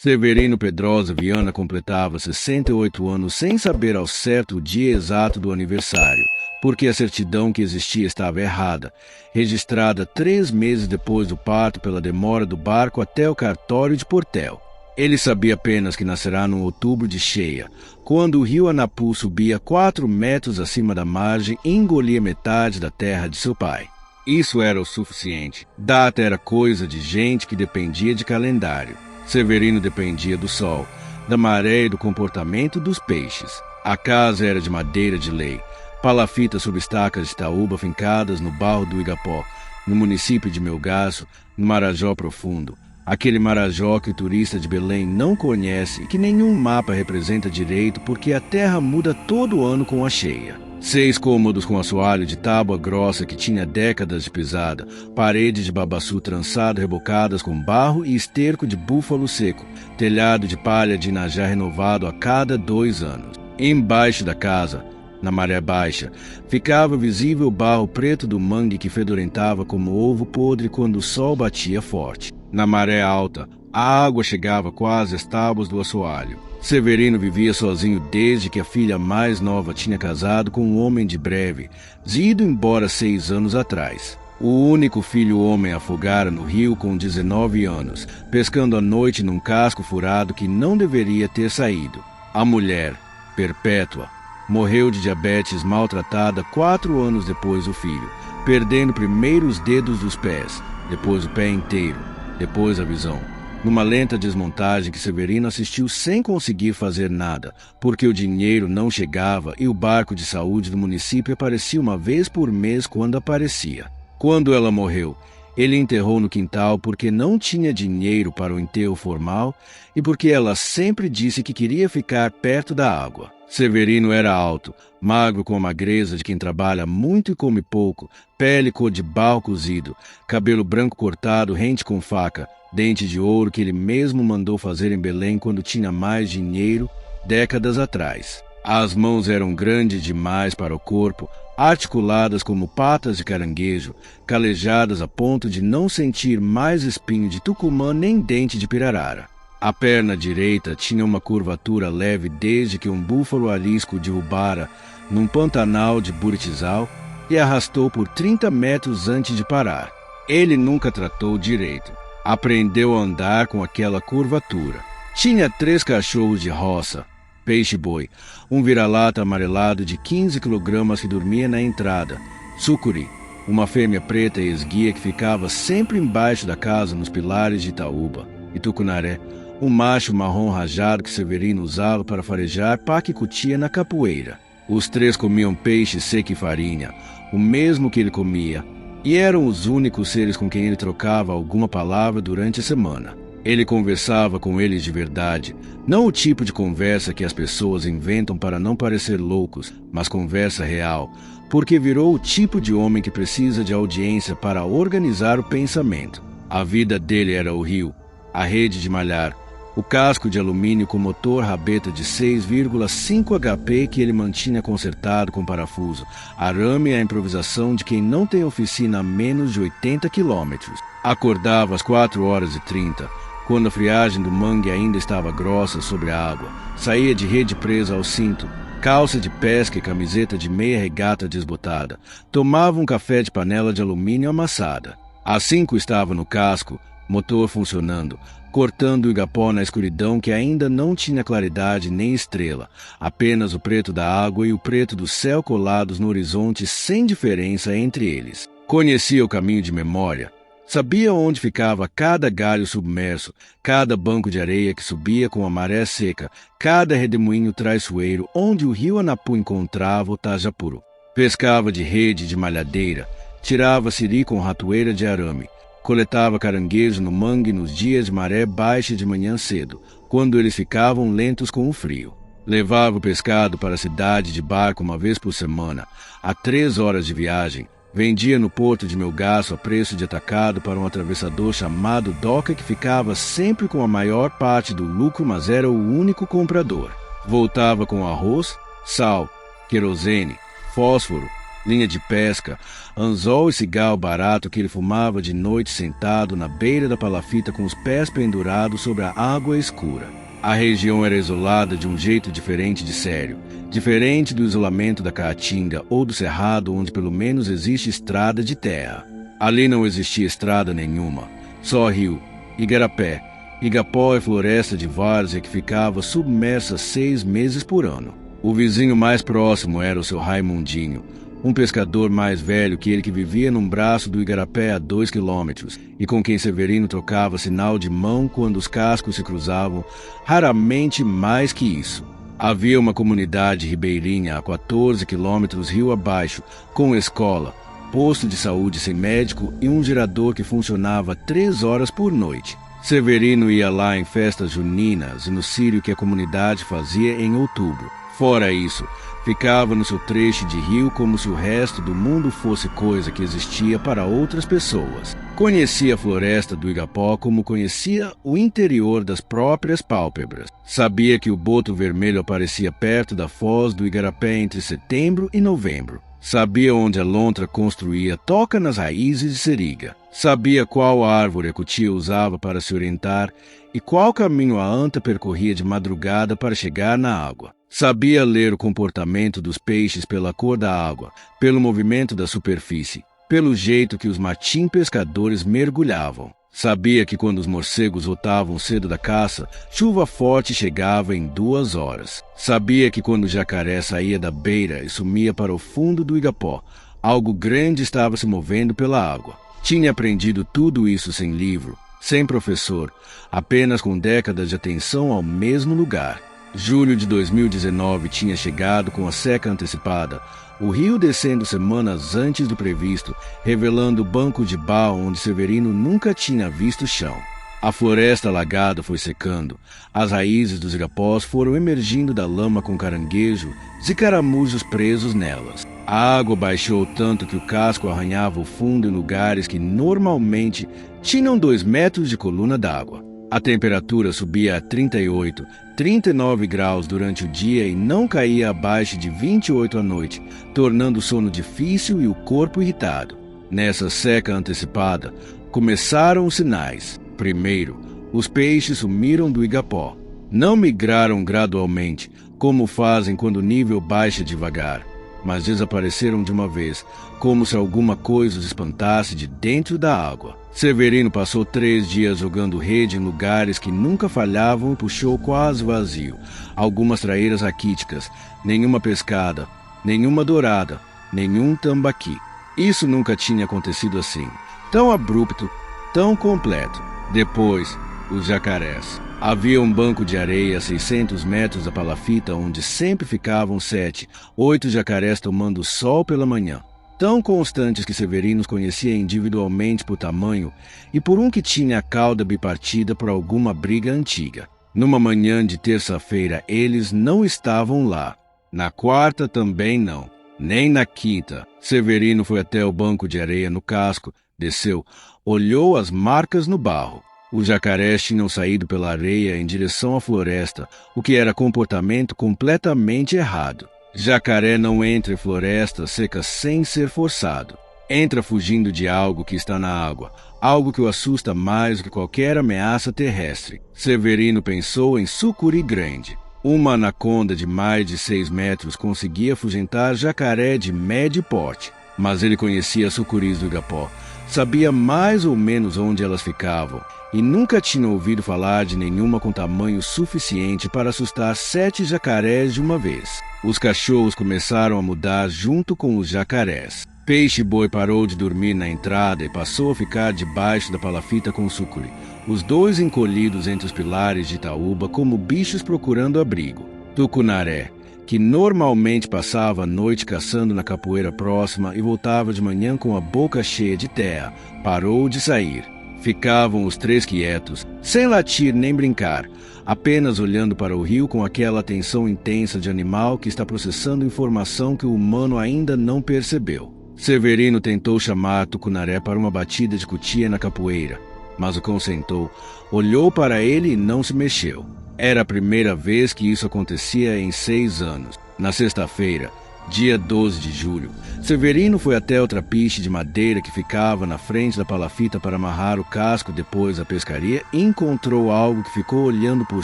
Severino Pedrosa Viana completava 68 anos sem saber ao certo o dia exato do aniversário, porque a certidão que existia estava errada, registrada 3 meses depois do parto pela demora do barco até o cartório de Portel. Ele sabia apenas que nascerá no outubro de cheia, quando o rio Anapu subia 4 metros acima da margem e engolia metade da terra de seu pai. Isso era o suficiente. Data era coisa de gente que dependia de calendário. Severino dependia do sol, da maré e do comportamento dos peixes. A casa era de madeira de lei, palafitas sob estacas de taúba fincadas no barro do Igapó, no município de Melgaço, no Marajó Profundo. Aquele Marajó que o turista de Belém não conhece e que nenhum mapa representa direito porque a terra muda todo ano com a cheia. 6 cômodos com assoalho de tábua grossa que tinha décadas de pisada, paredes de babaçu trançado rebocadas com barro e esterco de búfalo seco, telhado de palha de inajá renovado a cada 2 anos. Embaixo da casa, na maré baixa, ficava visível o barro preto do mangue que fedorentava como ovo podre quando o sol batia forte. Na maré alta, a água chegava quase às tábuas do assoalho. Severino vivia sozinho desde que a filha mais nova tinha casado com um homem de breve, ido embora 6 anos atrás. O único filho homem afogara no rio com 19 anos, pescando à noite num casco furado que não deveria ter saído. A mulher, Perpétua, morreu de diabetes maltratada 4 anos depois do filho, perdendo primeiro os dedos dos pés, depois o pé inteiro, depois a visão. Numa lenta desmontagem que Severino assistiu sem conseguir fazer nada, porque o dinheiro não chegava e o barco de saúde do município aparecia uma vez por mês quando aparecia. Quando ela morreu, ele enterrou no quintal porque não tinha dinheiro para o enterro formal e porque ela sempre disse que queria ficar perto da água. Severino era alto, magro com a magreza de quem trabalha muito e come pouco, pele cor de barro cozido, cabelo branco cortado rente com faca, dente de ouro que ele mesmo mandou fazer em Belém quando tinha mais dinheiro, décadas atrás. As mãos eram grandes demais para o corpo, articuladas como patas de caranguejo, calejadas a ponto de não sentir mais espinho de tucumã nem dente de pirarara. A perna direita tinha uma curvatura leve desde que um búfalo arisco derrubara num pantanal de Buritizal e arrastou por 30 metros antes de parar. Ele nunca tratou direito. Aprendeu a andar com aquela curvatura. Tinha 3 cachorros de roça, peixe-boi, um vira-lata amarelado de 15 quilogramas que dormia na entrada, sucuri, uma fêmea preta e esguia que ficava sempre embaixo da casa nos pilares de Itaúba, e tucunaré, um macho marrom rajado que Severino usava para farejar paquicutia na capoeira. Os 3 comiam peixe seco e farinha, o mesmo que ele comia, e eram os únicos seres com quem ele trocava alguma palavra durante a semana. Ele conversava com eles de verdade, não o tipo de conversa que as pessoas inventam para não parecer loucos, mas conversa real, porque virou o tipo de homem que precisa de audiência para organizar o pensamento. A vida dele era o rio, a rede de malhar, o casco de alumínio com motor rabeta de 6,5 HP que ele mantinha consertado com parafuso, arame e a improvisação de quem não tem oficina a menos de 80 quilômetros. Acordava às 4h30, quando a friagem do mangue ainda estava grossa sobre a água. Saía de rede presa ao cinto, calça de pesca e camiseta de meia regata desbotada. Tomava um café de panela de alumínio amassada. Às 5 estava no casco, motor funcionando, cortando o igapó na escuridão que ainda não tinha claridade nem estrela, apenas o preto da água e o preto do céu colados no horizonte sem diferença entre eles. Conhecia o caminho de memória. Sabia onde ficava cada galho submerso, cada banco de areia que subia com a maré seca, cada redemoinho traiçoeiro onde o rio Anapu encontrava o Tajapuru. Pescava de rede de malhadeira, tirava siri com ratoeira de arame, coletava caranguejo no mangue nos dias de maré baixa de manhã cedo, quando eles ficavam lentos com o frio. Levava o pescado para a cidade de barco uma vez por semana, a 3 horas de viagem. Vendia no porto de Melgaço a preço de atacado para um atravessador chamado Doca que ficava sempre com a maior parte do lucro, mas era o único comprador. Voltava com arroz, sal, querosene, fósforo, linha de pesca, anzol e cigarro barato que ele fumava de noite sentado na beira da palafita com os pés pendurados sobre a água escura. A região era isolada de um jeito diferente de sério, diferente do isolamento da Caatinga ou do Cerrado, onde pelo menos existe estrada de terra. Ali não existia estrada nenhuma, só rio, igarapé, igapó e floresta de várzea que ficava submersa 6 meses por ano. O vizinho mais próximo era o seu Raimundinho, um pescador mais velho que ele que vivia num braço do igarapé a 2 quilômetros e com quem Severino trocava sinal de mão quando os cascos se cruzavam, raramente mais que isso. Havia uma comunidade ribeirinha a 14 quilômetros rio abaixo, com escola, posto de saúde sem médico e um gerador que funcionava 3 horas por noite. Severino ia lá em festas juninas e no círio que a comunidade fazia em outubro. Fora isso, ficava no seu trecho de rio como se o resto do mundo fosse coisa que existia para outras pessoas. Conhecia a floresta do Igapó como conhecia o interior das próprias pálpebras. Sabia que o boto vermelho aparecia perto da foz do Igarapé entre setembro e novembro. Sabia onde a lontra construía toca nas raízes de seriga. Sabia qual árvore a cutia usava para se orientar e qual caminho a anta percorria de madrugada para chegar na água. Sabia ler o comportamento dos peixes pela cor da água, pelo movimento da superfície, pelo jeito que os matim pescadores mergulhavam. Sabia que quando os morcegos voltavam cedo da caça, chuva forte chegava em 2 horas. Sabia que quando o jacaré saía da beira e sumia para o fundo do Igapó, algo grande estava se movendo pela água. Tinha aprendido tudo isso sem livro, sem professor, apenas com décadas de atenção ao mesmo lugar. Julho de 2019 tinha chegado com a seca antecipada, o rio descendo semanas antes do previsto, revelando o banco de barro onde Severino nunca tinha visto chão. A floresta alagada foi secando, as raízes dos igapós foram emergindo da lama com caranguejos e caramujos presos nelas. A água baixou tanto que o casco arranhava o fundo em lugares que normalmente tinham 2 metros de coluna d'água. A temperatura subia a 38, 39 graus durante o dia e não caía abaixo de 28 à noite, tornando o sono difícil e o corpo irritado. Nessa seca antecipada, começaram os sinais. Primeiro, os peixes sumiram do Igapó. Não migraram gradualmente, como fazem quando o nível baixa devagar, mas desapareceram de uma vez, como se alguma coisa os espantasse de dentro da água. Severino passou 3 dias jogando rede em lugares que nunca falhavam e puxou quase vazio. Algumas traíras raquíticas, nenhuma pescada, nenhuma dourada, nenhum tambaqui. Isso nunca tinha acontecido assim, tão abrupto, tão completo. Depois, os jacarés. Havia um banco de areia a 600 metros da palafita onde sempre ficavam 7, 8 jacarés tomando sol pela manhã. Tão constantes que Severino os conhecia individualmente por tamanho e por um que tinha a cauda bipartida por alguma briga antiga. Numa manhã de terça-feira eles não estavam lá. Na quarta também não. Nem na quinta. Severino foi até o banco de areia no casco, desceu, olhou as marcas no barro. Os jacarés tinham saído pela areia em direção à floresta, o que era comportamento completamente errado. Jacaré não entra em floresta seca sem ser forçado. Entra fugindo de algo que está na água, algo que o assusta mais do que qualquer ameaça terrestre. Severino pensou em sucuri grande. Uma anaconda de mais de 6 metros conseguia afugentar jacaré de médio porte, mas ele conhecia as sucuris do Igapó, sabia mais ou menos onde elas ficavam, e nunca tinha ouvido falar de nenhuma com tamanho suficiente para assustar 7 jacarés de uma vez. Os cachorros começaram a mudar junto com os jacarés. Peixe-boi parou de dormir na entrada e passou a ficar debaixo da palafita com sucuri, os 2 encolhidos entre os pilares de Itaúba como bichos procurando abrigo. Tucunaré, que normalmente passava a noite caçando na capoeira próxima e voltava de manhã com a boca cheia de terra, parou de sair. Ficavam os 3 quietos, sem latir nem brincar, apenas olhando para o rio com aquela atenção intensa de animal que está processando informação que o humano ainda não percebeu. Severino tentou chamar Tucunaré para uma batida de cutia na capoeira, mas o cão sentou, olhou para ele e não se mexeu. Era a primeira vez que isso acontecia em 6 anos. Na sexta-feira, Dia 12 de julho, Severino foi até o trapiche de madeira que ficava na frente da palafita para amarrar o casco depois da pescaria e encontrou algo que ficou olhando por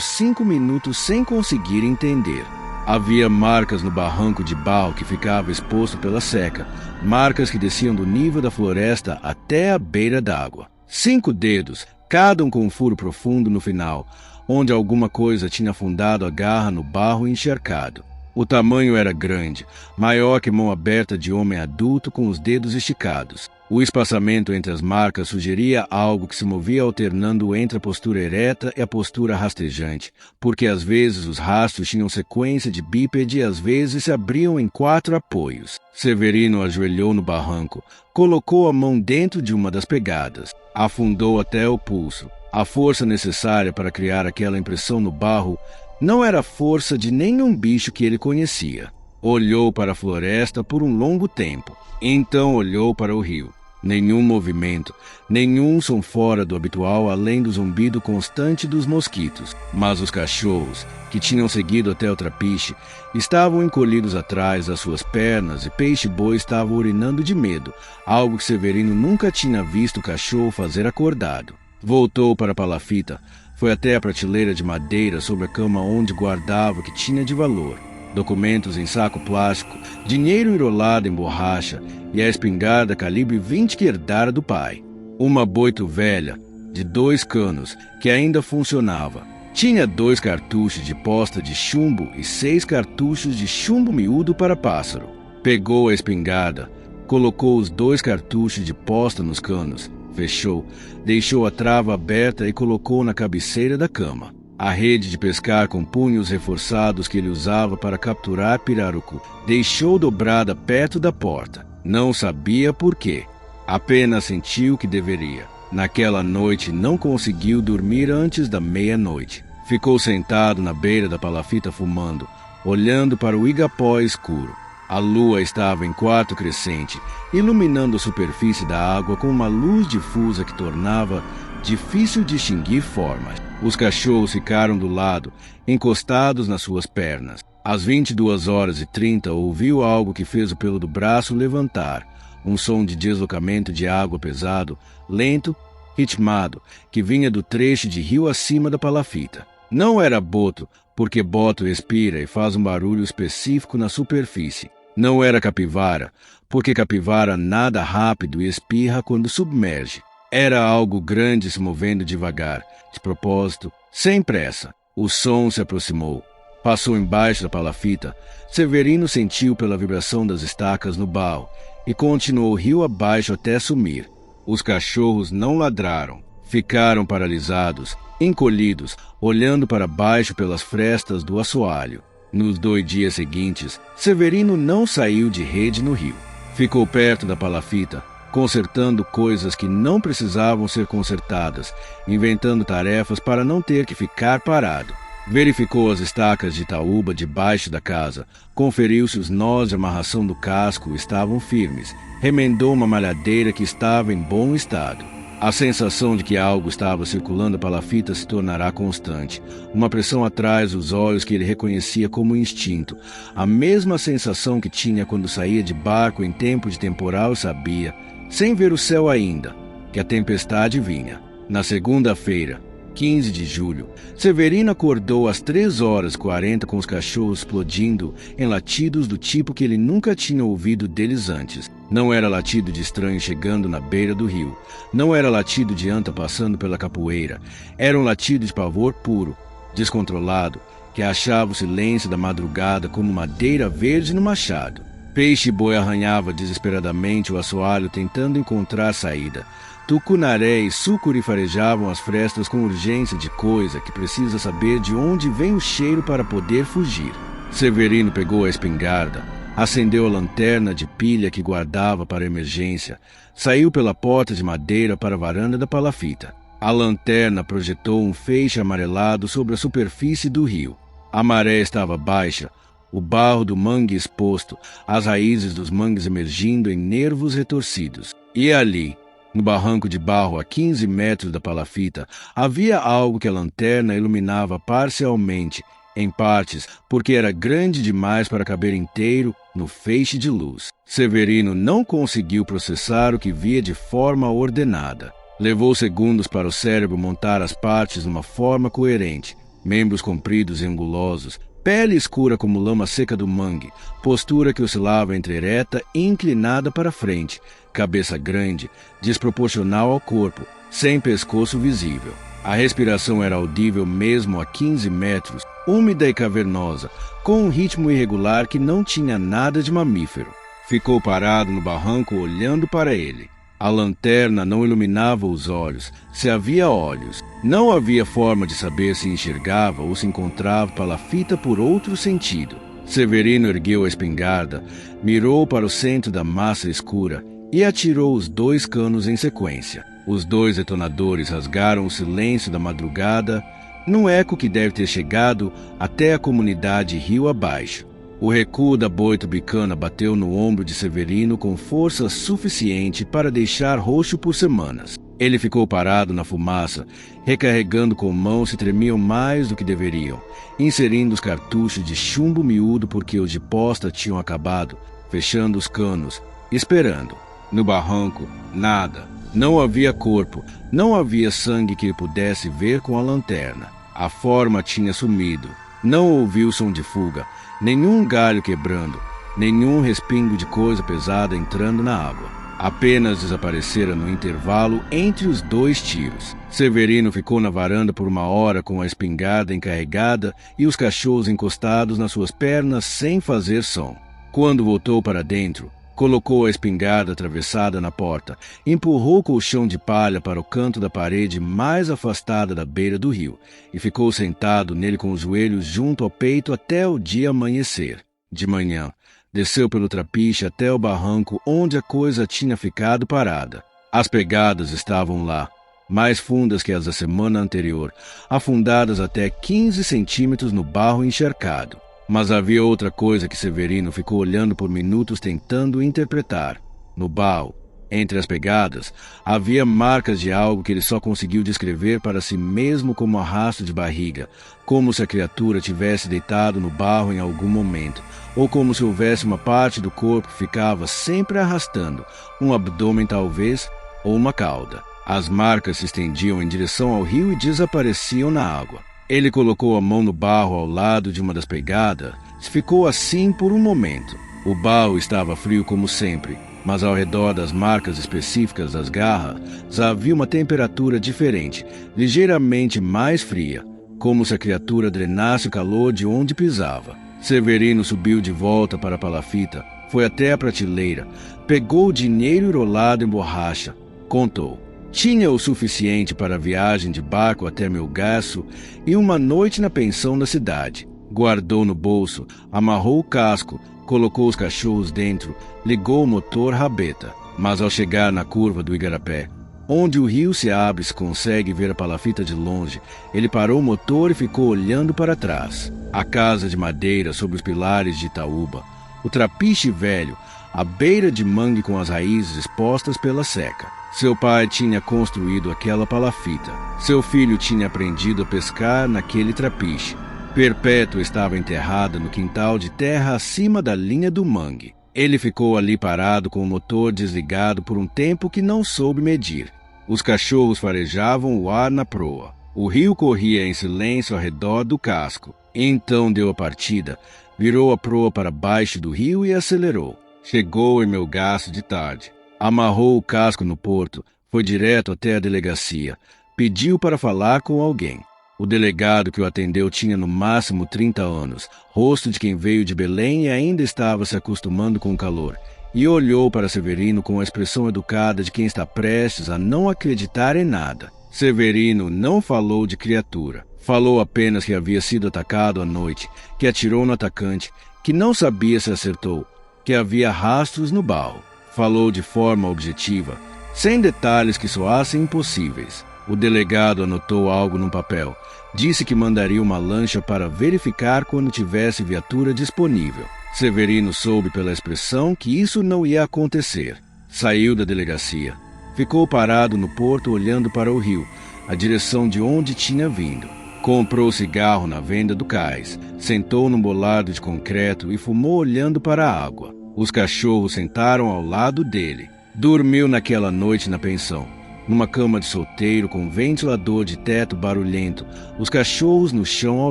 5 minutos sem conseguir entender. Havia marcas no barranco de barro que ficava exposto pela seca, marcas que desciam do nível da floresta até a beira d'água. 5 dedos, cada um com um furo profundo no final, onde alguma coisa tinha afundado a garra no barro encharcado. O tamanho era grande, maior que mão aberta de homem adulto com os dedos esticados. O espaçamento entre as marcas sugeria algo que se movia alternando entre a postura ereta e a postura rastejante, porque às vezes os rastros tinham sequência de bípede e às vezes se abriam em 4 apoios. Severino ajoelhou no barranco, colocou a mão dentro de uma das pegadas, afundou até o pulso. A força necessária para criar aquela impressão no barro não era a força de nenhum bicho que ele conhecia. Olhou para a floresta por um longo tempo. Então olhou para o rio. Nenhum movimento, nenhum som fora do habitual além do zumbido constante dos mosquitos. Mas os cachorros, que tinham seguido até o trapiche, estavam encolhidos atrás das suas pernas e Peixe-Boi estava urinando de medo, algo que Severino nunca tinha visto o cachorro fazer acordado. Voltou para a palafita. Foi até a prateleira de madeira sobre a cama onde guardava o que tinha de valor. Documentos em saco plástico, dinheiro enrolado em borracha e a espingarda calibre 20 que herdara do pai. Uma boito velha, de 2 canos, que ainda funcionava. Tinha 2 cartuchos de posta de chumbo e 6 cartuchos de chumbo miúdo para pássaro. Pegou a espingarda, colocou os 2 cartuchos de posta nos canos, fechou, deixou a trava aberta e colocou na cabeceira da cama. A rede de pescar com punhos reforçados que ele usava para capturar pirarucu deixou dobrada perto da porta. Não sabia por quê. Apenas sentiu que deveria. Naquela noite não conseguiu dormir antes da meia-noite. Ficou sentado na beira da palafita fumando, olhando para o igapó escuro. A lua estava em quarto crescente, iluminando a superfície da água com uma luz difusa que tornava difícil distinguir formas. Os cachorros ficaram do lado, encostados nas suas pernas. Às 22h30 ouviu algo que fez o pelo do braço levantar, um som de deslocamento de água pesado, lento, ritmado, que vinha do trecho de rio acima da palafita. Não era boto, porque boto expira e faz um barulho específico na superfície. Não era capivara, porque capivara nada rápido e espirra quando submerge. Era algo grande se movendo devagar, de propósito, sem pressa. O som se aproximou. Passou embaixo da palafita. Severino sentiu pela vibração das estacas no barro e continuou rio abaixo até sumir. Os cachorros não ladraram. Ficaram paralisados, encolhidos, olhando para baixo pelas frestas do assoalho. Nos 2 dias seguintes, Severino não saiu de rede no rio. Ficou perto da palafita, consertando coisas que não precisavam ser consertadas, inventando tarefas para não ter que ficar parado. Verificou as estacas de taúba debaixo da casa, conferiu se os nós de amarração do casco estavam firmes, remendou uma malhadeira que estava em bom estado. A sensação de que algo estava circulando a palafita se tornará constante, uma pressão atrás dos olhos que ele reconhecia como instinto, a mesma sensação que tinha quando saía de barco em tempo de temporal e sabia, sem ver o céu ainda, que a tempestade vinha. Na segunda-feira, 15 de julho, Severino acordou às 3h40 com os cachorros explodindo em latidos do tipo que ele nunca tinha ouvido deles antes. Não era latido de estranho chegando na beira do rio. Não era latido de anta passando pela capoeira. Era um latido de pavor puro, descontrolado, que achava o silêncio da madrugada como madeira verde no machado. Peixe-Boi arranhava desesperadamente o assoalho tentando encontrar saída. Tucunaré e Sucuri farejavam as frestas com urgência de coisa que precisa saber de onde vem o cheiro para poder fugir. Severino pegou a espingarda, acendeu a lanterna de pilha que guardava para emergência, saiu pela porta de madeira para a varanda da palafita. A lanterna projetou um feixe amarelado sobre a superfície do rio. A maré estava baixa, o barro do mangue exposto, as raízes dos mangues emergindo em nervos retorcidos. E ali, no barranco de barro a 15 metros da palafita, havia algo que a lanterna iluminava parcialmente em partes porque era grande demais para caber inteiro no feixe de luz. Severino não conseguiu processar o que via de forma ordenada. Levou segundos para o cérebro montar as partes numa forma coerente. Membros compridos e angulosos, pele escura como lama seca do mangue, postura que oscilava entre ereta e inclinada para frente, cabeça grande, desproporcional ao corpo, sem pescoço visível. A respiração era audível mesmo a 15 metros, úmida e cavernosa, com um ritmo irregular que não tinha nada de mamífero. Ficou parado no barranco olhando para ele. A lanterna não iluminava os olhos, se havia olhos. Não havia forma de saber se enxergava ou se encontrava palafita por outro sentido. Severino ergueu a espingarda, mirou para o centro da massa escura e atirou os 2 canos em sequência. Os 2 detonadores rasgaram o silêncio da madrugada, num eco que deve ter chegado até a comunidade rio abaixo. O recuo da boito-bicana bateu no ombro de Severino com força suficiente para deixar roxo por semanas. Ele ficou parado na fumaça, recarregando com mãos que tremiam mais do que deveriam, inserindo os cartuchos de chumbo miúdo porque os de posta tinham acabado, fechando os canos, esperando. No barranco, nada. Não havia corpo, não havia sangue que ele pudesse ver com a lanterna. A forma tinha sumido. Não ouviu som de fuga, nenhum galho quebrando, nenhum respingo de coisa pesada entrando na água. Apenas desaparecera no intervalo entre os 2 tiros. Severino ficou na varanda por 1 hora com a espingarda encarregada e os cachorros encostados nas suas pernas sem fazer som. Quando voltou para dentro, colocou a espingarda atravessada na porta, empurrou o colchão de palha para o canto da parede mais afastada da beira do rio e ficou sentado nele com os joelhos junto ao peito até o dia amanhecer. De manhã, desceu pelo trapiche até o barranco onde a coisa tinha ficado parada. As pegadas estavam lá, mais fundas que as da semana anterior, afundadas até 15 centímetros no barro encharcado. Mas havia outra coisa que Severino ficou olhando por minutos tentando interpretar. No barro, entre as pegadas, havia marcas de algo que ele só conseguiu descrever para si mesmo como arrasto de barriga, como se a criatura tivesse deitado no barro em algum momento, ou como se houvesse uma parte do corpo que ficava sempre arrastando, um abdômen talvez, ou uma cauda. As marcas se estendiam em direção ao rio e desapareciam na água. Ele colocou a mão no barro ao lado de uma das pegadas. Ficou assim por um momento. O barro estava frio como sempre, mas ao redor das marcas específicas das garras havia uma temperatura diferente, ligeiramente mais fria, como se a criatura drenasse o calor de onde pisava. Severino subiu de volta para a palafita, foi até a prateleira, pegou o dinheiro enrolado em borracha, contou. Tinha o suficiente para a viagem de barco até Melgaço e uma noite na pensão da cidade. Guardou no bolso, amarrou o casco, colocou os cachorros dentro, ligou o motor rabeta. Mas ao chegar na curva do Igarapé, onde o rio se abre e se consegue ver a palafita de longe, ele parou o motor e ficou olhando para trás. A casa de madeira sobre os pilares de Itaúba, o trapiche velho, a beira de mangue com as raízes expostas pela seca. Seu pai tinha construído aquela palafita. Seu filho tinha aprendido a pescar naquele trapiche. Perpétua estava enterrada no quintal de terra acima da linha do mangue. Ele ficou ali parado com o motor desligado por um tempo que não soube medir. Os cachorros farejavam o ar na proa. O rio corria em silêncio ao redor do casco. Então deu a partida, virou a proa para baixo do rio e acelerou. Chegou em Melgaço de tarde. Amarrou o casco no porto, foi direto até a delegacia. Pediu para falar com alguém. O delegado que o atendeu tinha no máximo 30 anos, rosto de quem veio de Belém e ainda estava se acostumando com o calor, e olhou para Severino com a expressão educada de quem está prestes a não acreditar em nada. Severino não falou de criatura. Falou apenas que havia sido atacado à noite, que atirou no atacante, que não sabia se acertou, que havia rastros no barro. Falou de forma objetiva, sem detalhes que soassem impossíveis. O delegado anotou algo num papel. Disse que mandaria uma lancha para verificar quando tivesse viatura disponível. Severino soube pela expressão que isso não ia acontecer. Saiu da delegacia. Ficou parado no porto olhando para o rio, a direção de onde tinha vindo. Comprou cigarro na venda do cais, sentou num bolado de concreto e fumou olhando para a água. Os cachorros sentaram ao lado dele. Dormiu naquela noite na pensão, numa cama de solteiro com ventilador de teto barulhento, os cachorros no chão ao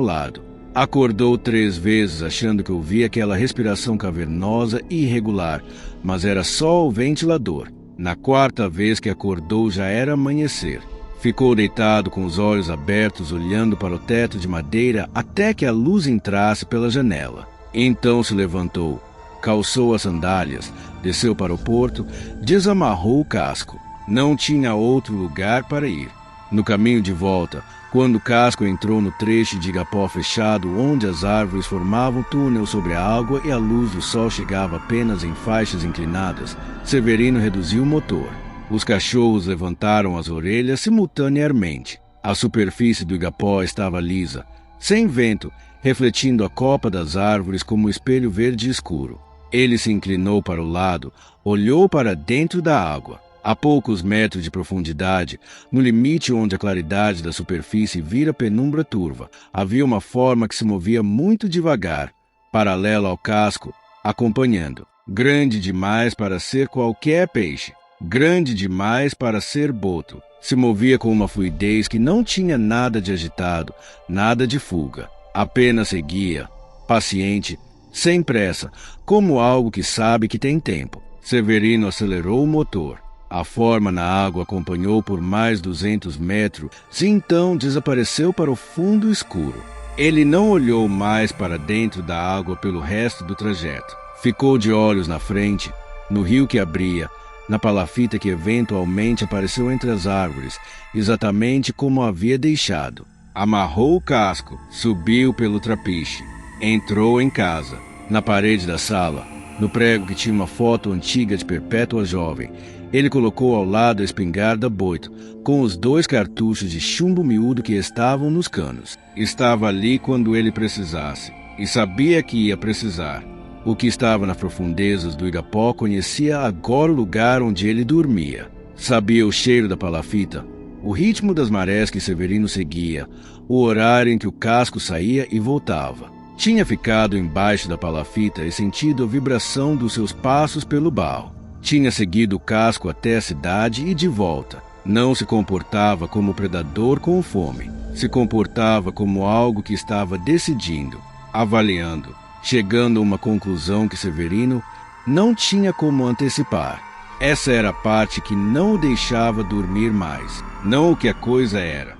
lado. Acordou 3 vezes achando que ouvia aquela respiração cavernosa e irregular, mas era só o ventilador. Na 4ª vez que acordou já era amanhecer. Ficou deitado com os olhos abertos olhando para o teto de madeira até que a luz entrasse pela janela. Então se levantou, calçou as sandálias, desceu para o porto, desamarrou o casco. Não tinha outro lugar para ir. No caminho de volta, quando o casco entrou no trecho de igapó fechado onde as árvores formavam túnel sobre a água e a luz do sol chegava apenas em faixas inclinadas, Severino reduziu o motor. Os cachorros levantaram as orelhas simultaneamente. A superfície do igapó estava lisa, sem vento, refletindo a copa das árvores como um espelho verde escuro. Ele se inclinou para o lado, olhou para dentro da água. A poucos metros de profundidade, no limite onde a claridade da superfície vira penumbra turva, havia uma forma que se movia muito devagar, paralela ao casco, acompanhando. Grande demais para ser qualquer peixe. Grande demais para ser boto. Se movia com uma fluidez que não tinha nada de agitado, nada de fuga. Apenas seguia, paciente, sem pressa, como algo que sabe que tem tempo. Severino acelerou o motor. A forma na água acompanhou por mais 200 metros e então desapareceu para o fundo escuro. Ele não olhou mais para dentro da água pelo resto do trajeto. Ficou de olhos na frente, no rio que abria, na palafita que eventualmente apareceu entre as árvores, exatamente como havia deixado. Amarrou o casco, subiu pelo trapiche, entrou em casa. Na parede da sala, no prego que tinha uma foto antiga de Perpétua jovem, ele colocou ao lado a espingarda Boito, com os 2 cartuchos de chumbo miúdo que estavam nos canos. Estava ali quando ele precisasse, e sabia que ia precisar. O que estava nas profundezas do igapó conhecia agora o lugar onde ele dormia. Sabia o cheiro da palafita, o ritmo das marés que Severino seguia, o horário em que o casco saía e voltava. Tinha ficado embaixo da palafita e sentido a vibração dos seus passos pelo barro. Tinha seguido o casco até a cidade e de volta. Não se comportava como predador com fome. Se comportava como algo que estava decidindo, avaliando, chegando a uma conclusão que Severino não tinha como antecipar. Essa era a parte que não o deixava dormir mais, não o que a coisa era.